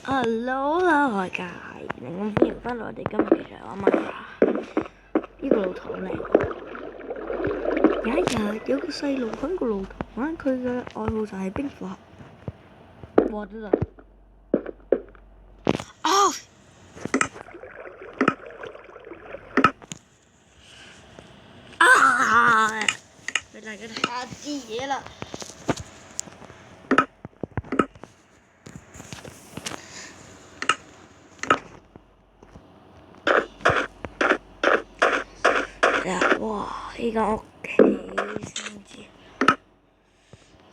Hello 啦，我係介，咁歡迎翻嚟我哋今日嘅《玩乜呀》。呢個露台好靚。有一日有個細路喺個露台玩，佢嘅愛好就係冰火盒。哇！真係啊！啊！俾大家睇下支嘢啦。哇！呢間屋企先至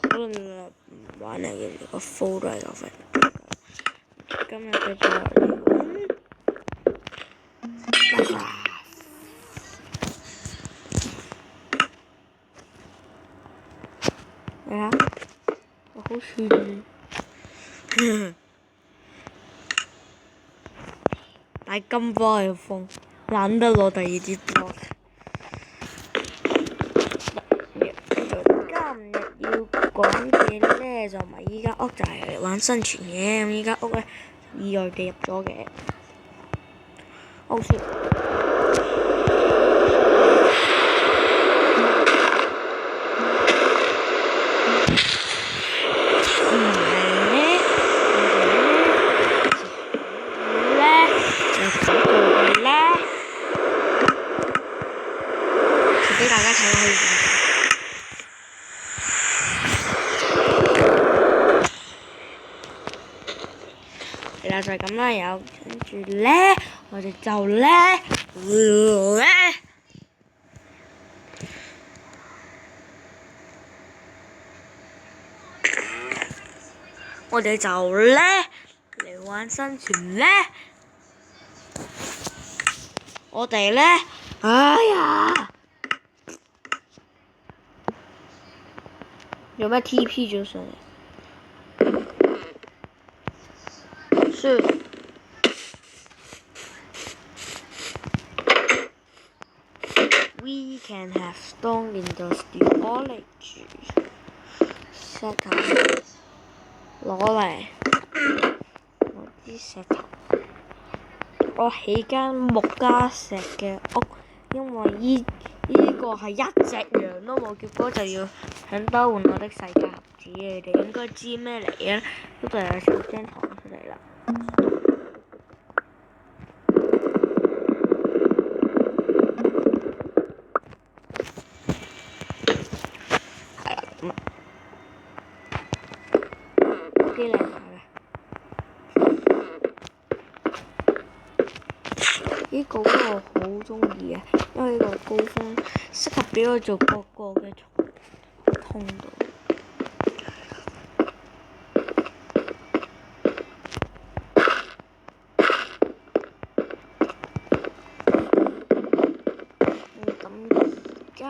可能唔玩嚟嘅，個 full 都係個份。今日嘅作業你睇，我好串。但係金波係風，懶得攞第二支波。今日要講嘅咧就唔係依間屋，就係玩生存嘅。咁依間屋咧意外地入咗嘅。好笑。俾大家睇下可以點。係啦，就係咁啦。有跟住咧，我哋就咧，我哋就咧嚟玩生存咧。我哋咧，哎呀！有咩 TP 咗上嚟？是。We can have stone industry 攞嚟住，石頭攞嚟，攞啲石頭。我起間木加石嘅屋，因為依個係一隻羊都冇，結果就要響兜換我的世界盒子。你哋應該知咩嚟嘅？嗰度有小張床出嚟啦。係啦，咁啊，幾靚下嘅。呢個我好中意嘅，因為呢個高峰適合俾我做各個嘅通道。咁而家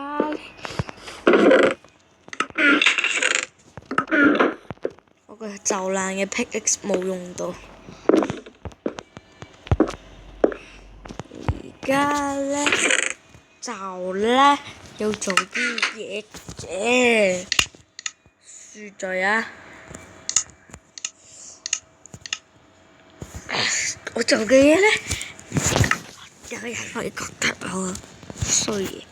我個就爛嘅 pickaxe 冇用到。而家咧就咧要做啲嘢嘅，恕罪啊！我做嘅嘢咧，有人可以覺得我衰嘢。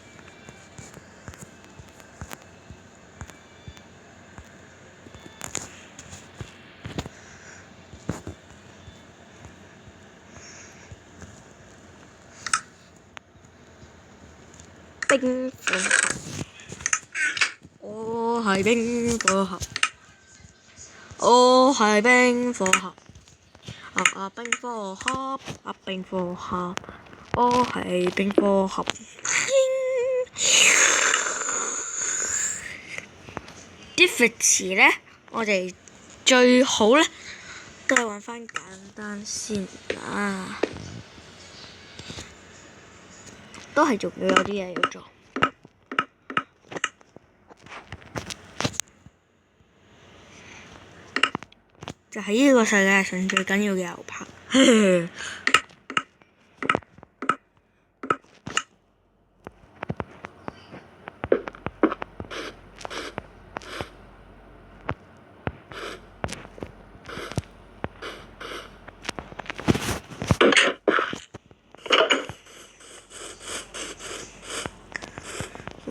冰火盒，我係冰火盒，我係冰火盒，冰火盒，冰火盒，我係冰火盒。啲詞詞咧，我哋最好咧都係揾翻簡單先啦。都係仲要有啲嘢要做，就係呢個世界上最緊要嘅牛扒。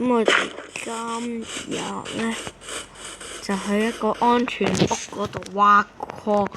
咁我哋今日咧就喺一個安全屋嗰度挖礦。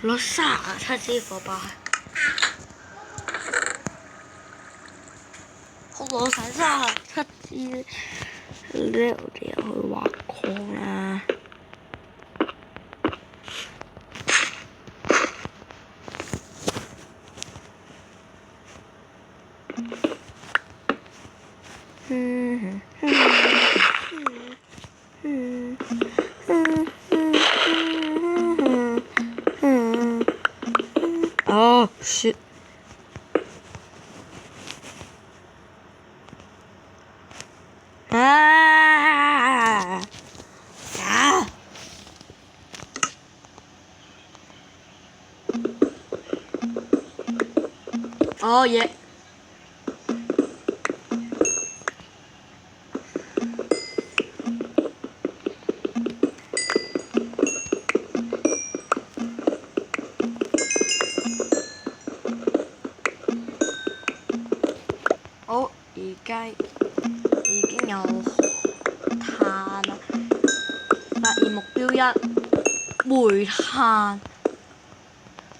攞37支火把，我攞晒37支，咧我哋又去挖礦啦。Oh shit！ Oh yeah！ 好，而家已經有炭啦，發現目標1，煤炭。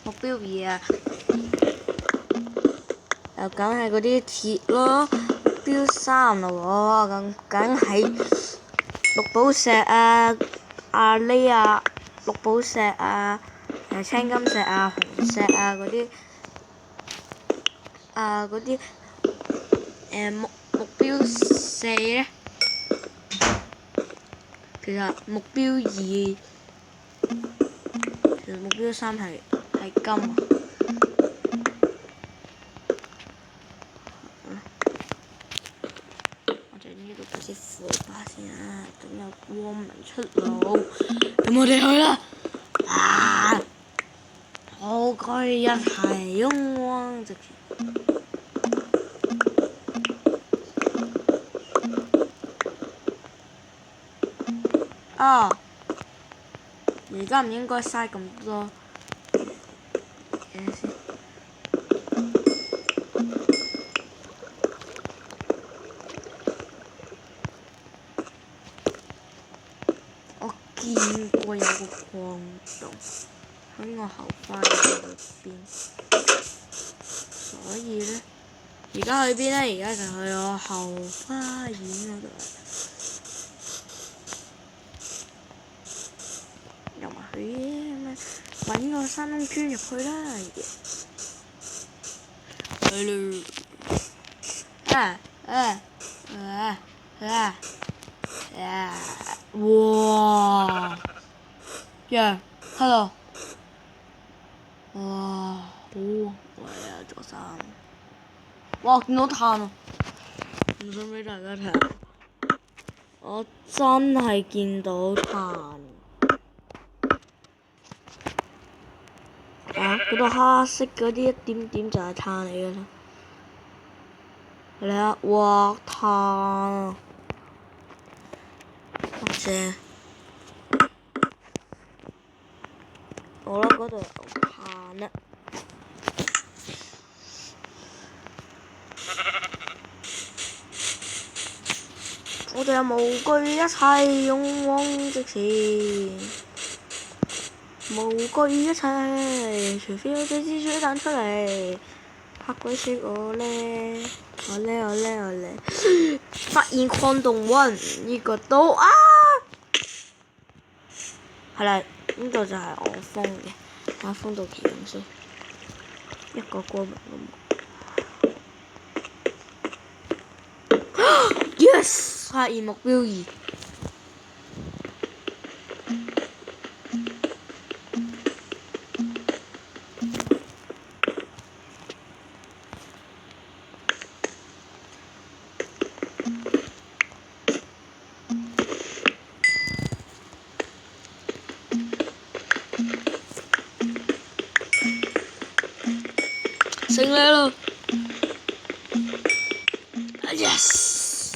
目標2啊，又梗係嗰啲鐵咯。目標3咯喎，梗係綠寶石啊、呢啊、綠寶石啊、青金石啊、紅石啊嗰啲目標4咧，其實目標2，其實目標3係金啊。我哋呢度擺啲火把先啊，等有光明出路。咁我哋去啦！好該一齊勇往直前。而家唔應該嘥咁多嘢先。我見過有個礦洞喺我後花園裏邊，所以咧，而家去邊咧？而家就去我後花園嗰度。入埋去咩？揾個山窿鑽入去啦！去哇！hello！ 哇，好貴啊座山！哇，見到炭啊！唔想俾大家睇，我真係見到炭。嗰度黑色嗰啲一點點就係炭嚟㗎啦。嚟啊！哇，炭啊！好正。好啦，嗰度有炭啦。我哋有無懼一切，勇往直前。無懼一切，除非有隻蜘蛛彈出嚟。黑鬼說我叻，我叻。發現礦洞1，呢個都啊！係啦，呢度就係我封嘅，睇下封到幾樣先，一個光明都冇。Yes！ 發現目標2。勝利咯 ！Yes！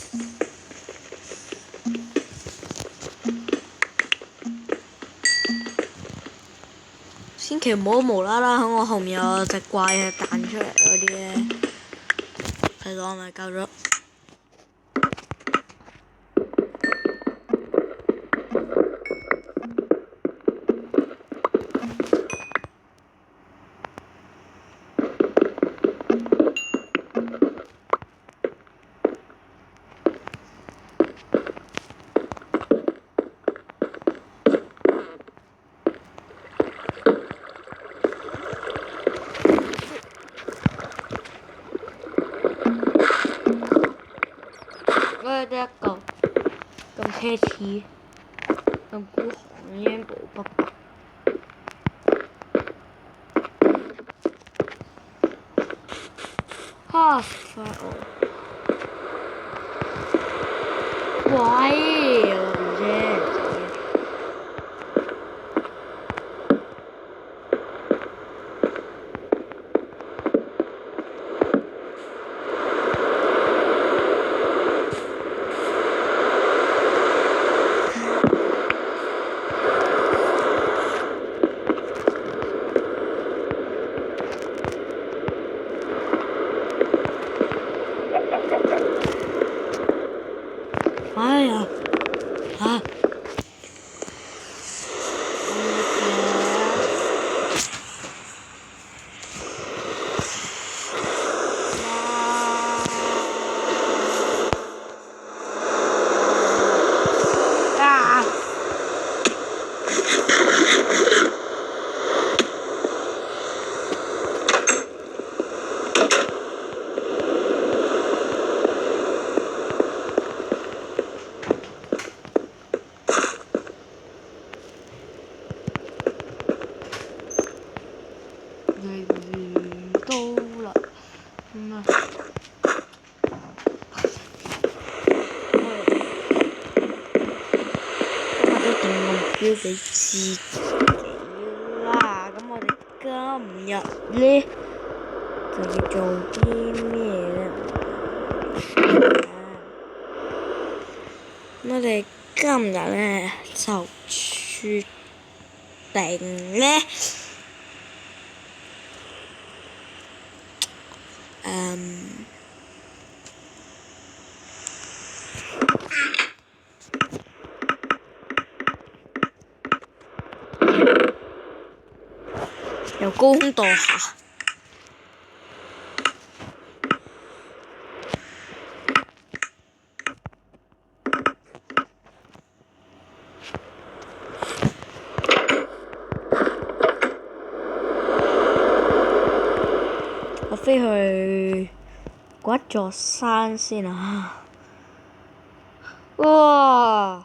千祈唔好無啦啦喺我後面有隻怪係彈出嚟嗰啲咧，係咯，我咪夠咗。我得一嚿咁奢侈、咁孤寒嘅煙寶不白。哈！快我！喂，我唔知。哎呀！啊！到啦，咁啊！我都定目標俾自己啦。咁我哋今日咧就要做啲咩咧？我哋今日咧就決定咧。由高空墮下。我飛去嗰一座山先啊！哇！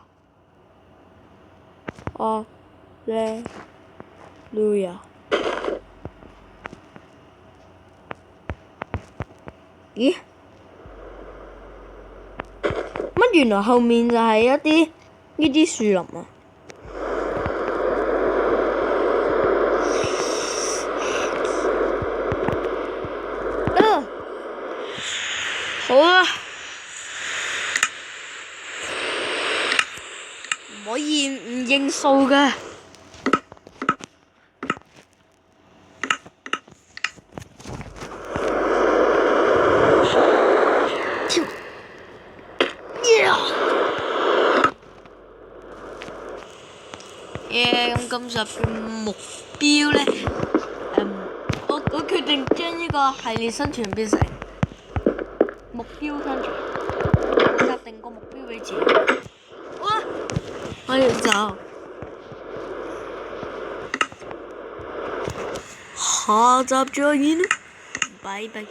哦咧路亞。咦？乜原來後面就係一啲呢啲樹林啊！好啊！唔可以唔認數嘅。咁今集嘅目標咧，我決定將呢個系列生存變成目標生存，我設定個目標俾自己。哇！我要走。下集再見啦，拜拜。